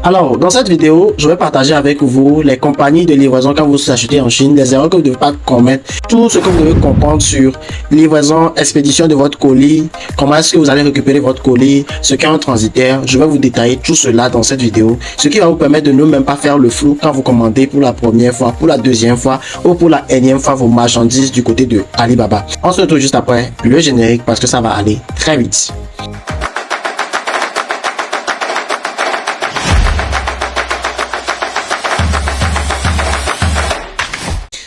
Alors, dans cette vidéo, je vais partager avec vous les compagnies de livraison quand vous achetez en Chine, les erreurs que vous ne devez pas commettre, tout ce que vous devez comprendre sur livraison, expédition de votre colis, comment est-ce que vous allez récupérer votre colis, ce qu'est un transitaire. Je vais vous détailler tout cela dans cette vidéo, ce qui va vous permettre de ne même pas faire le flou quand vous commandez pour la première fois, pour la deuxième fois ou pour la énième fois vos marchandises du côté de Alibaba. On se retrouve juste après le générique parce que ça va aller très vite.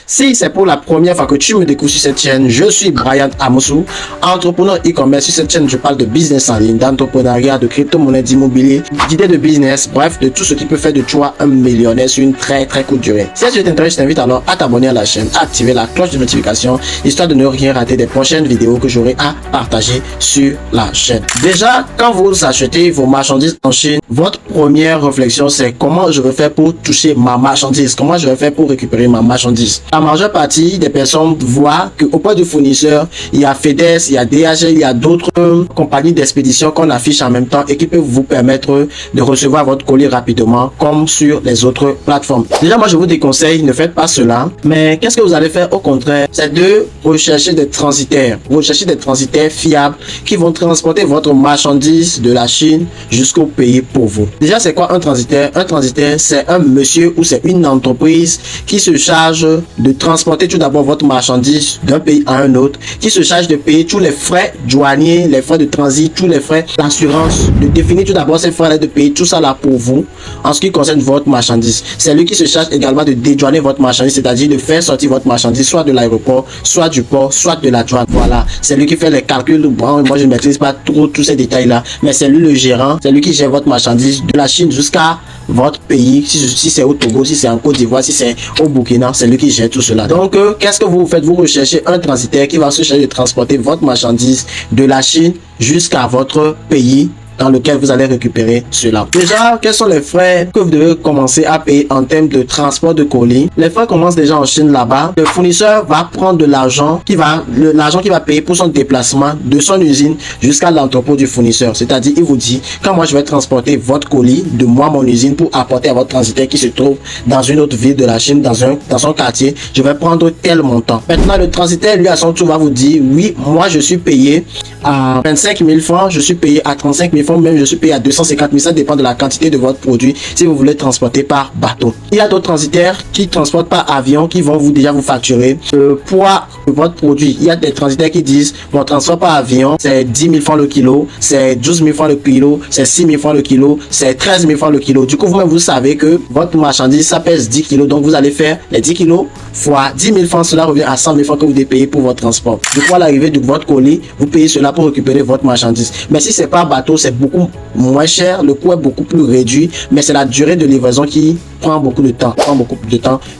Si c'est pour la première fois que tu me découvres sur cette chaîne, je suis Brian Amosou, entrepreneur e-commerce. Sur cette chaîne, je parle de business en ligne, d'entrepreneuriat, de crypto-monnaie, d'immobilier, d'idées de business, bref, de tout ce qui peut faire de toi un millionnaire sur une très courte durée. Si tu t'intéresse, je t'invite alors à t'abonner à la chaîne, à activer la cloche de notification, histoire de ne rien rater des prochaines vidéos que j'aurai à partager sur la chaîne. Déjà, quand vous achetez vos marchandises en Chine, votre première réflexion, c'est comment je vais faire pour toucher ma marchandise, comment je vais faire pour récupérer ma marchandise. La majeure partie des personnes voient qu'auprès du fournisseur, il y a FedEx, il y a DHL, il y a d'autres compagnies d'expédition qu'on affiche en même temps et qui peuvent vous permettre de recevoir votre colis rapidement comme sur les autres plateformes. Déjà, moi, je vous déconseille, ne faites pas cela. Mais qu'est-ce que vous allez faire au contraire? C'est de rechercher des transitaires. Rechercher des transitaires fiables qui vont transporter votre marchandise de la Chine jusqu'au pays pour vous. Déjà, c'est quoi un transitaire? Un transitaire, c'est un monsieur ou c'est une entreprise qui se charge de transporter tout d'abord votre marchandise d'un pays à un autre, qui se charge de payer tous les frais douaniers, les frais de transit, tous les frais d'assurance, de définir tout d'abord ces frais de payer tout ça là pour vous en ce qui concerne votre marchandise. C'est lui qui se charge également de dédouaner votre marchandise, c'est-à-dire de faire sortir votre marchandise soit de l'aéroport, soit du port, soit de la douane. Voilà, c'est lui qui fait les calculs. Bon, moi je ne maîtrise pas trop tous ces détails là, mais c'est lui le gérant, c'est lui qui gère votre marchandise de la Chine jusqu'à votre pays, si c'est au Togo, si c'est en Côte d'Ivoire, si c'est au Burkina, c'est lui qui gère tout cela. Donc, qu'est-ce que vous faites? Vous recherchez un transitaire qui va se charger de transporter votre marchandise de la Chine jusqu'à votre pays dans lequel vous allez récupérer cela. Déjà, quels sont les frais que vous devez commencer à payer en termes de transport de colis? Les frais commencent déjà en Chine là-bas. Le fournisseur va prendre de l'argent qu'il va payer pour son déplacement de son usine jusqu'à l'entrepôt du fournisseur. C'est-à-dire, il vous dit, quand moi je vais transporter votre colis de moi, mon usine, pour apporter à votre transitaire qui se trouve dans une autre ville de la Chine, dans son quartier, je vais prendre tel montant. Maintenant, le transitaire, lui, à son tour, va vous dire, oui, moi je suis payé à 25 000 francs, je suis payé à 35 000 francs, même je suis payé à 250 000, ça dépend de la quantité de votre produit si vous voulez transporter par bateau. Il y a d'autres transitaires qui transportent par avion qui vont déjà vous facturer le poids de votre produit. Il y a des transitaires qui disent mon transport par avion c'est 10 000 francs le kilo, c'est 12 000 francs le kilo, c'est 6 000 francs le kilo, c'est 13 000 francs le kilo. Du coup, vous-même vous savez que votre marchandise ça pèse 10 kilos, donc vous allez faire les 10 kilos fois 10 000 francs, cela revient à 100 000 francs que vous devez payer pour votre transport. Du coup, à l'arrivée de votre colis, vous payez cela pour récupérer votre marchandise. Mais si c'est par bateau, c'est beaucoup moins cher, le coût est beaucoup plus réduit, mais c'est la durée de livraison qui prend beaucoup de temps,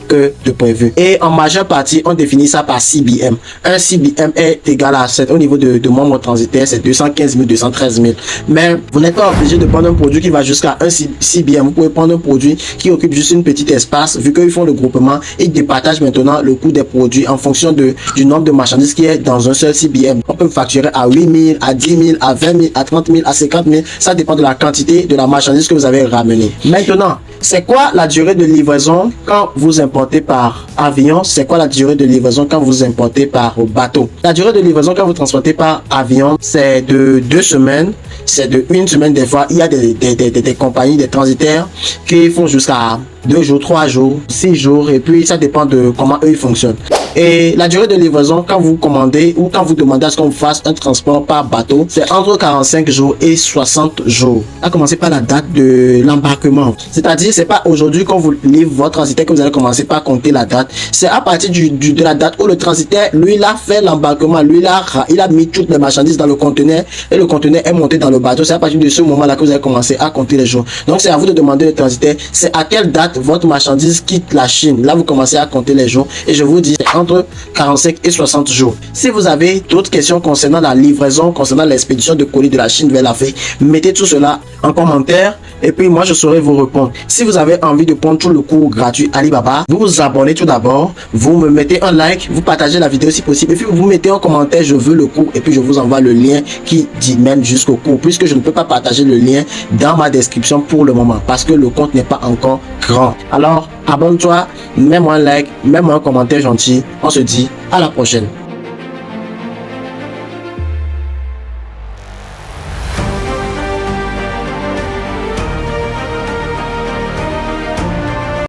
que de prévu. Et en majeure partie, on définit ça par CBM. Un CBM est égal à 7 au niveau de mon transitaire, c'est 215 000, 213 000. Mais vous n'êtes pas obligé de prendre un produit qui va jusqu'à un CBM. Vous pouvez prendre un produit qui occupe juste une petite espace, vu qu'ils font le groupement, ils départagent maintenant le coût des produits en fonction du nombre de marchandises qui est dans un seul CBM. On peut facturer à 8 000, à 10 000, à 20 000, à 30 000, à 50 000. Ça dépend de la quantité de la marchandise que vous avez ramenée. Maintenant, c'est quoi la durée de livraison quand vous importez par avion? C'est quoi la durée de livraison quand vous importez par bateau? La durée de livraison quand vous transportez par avion, c'est de 2 semaines, c'est de 1 semaine des fois. Il y a des compagnies, des transitaires qui font jusqu'à 2 jours, 3 jours, 6 jours, et puis ça dépend de comment eux ils fonctionnent. Et la durée de livraison quand vous commandez ou quand vous demandez à ce qu'on fasse un transport par bateau, c'est entre 45 jours et 60 jours. À commencer par la date de l'embarquement. C'est-à-dire, c'est pas aujourd'hui qu'on vous livre votre transitaire que vous allez commencer par compter la date. C'est à partir de la date où le transitaire, lui, il a fait l'embarquement. Lui, il a mis toutes les marchandises dans le conteneur et le conteneur est monté dans le bateau. C'est à partir de ce moment-là que vous allez commencer à compter les jours. Donc, c'est à vous de demander le transitaire, c'est à quelle date votre marchandise quitte la Chine. Là, vous commencez à compter les jours et je vous dis, c'est entre 45 et 60 jours. Si vous avez d'autres questions concernant la livraison, concernant l'expédition de colis de la Chine vers l'Afrique, mettez tout cela en commentaire et puis moi je saurai vous répondre. Si vous avez envie de prendre tout le cours gratuit Alibaba, vous vous abonnez tout d'abord, vous me mettez un like, vous partagez la vidéo si possible et puis vous mettez en commentaire je veux le cours et puis je vous envoie le lien qui mène jusqu'au cours, puisque je ne peux pas partager le lien dans ma description pour le moment parce que le compte n'est pas encore grand. Alors abonne-toi, mets-moi un like, mets-moi un commentaire gentil. On se dit à la prochaine.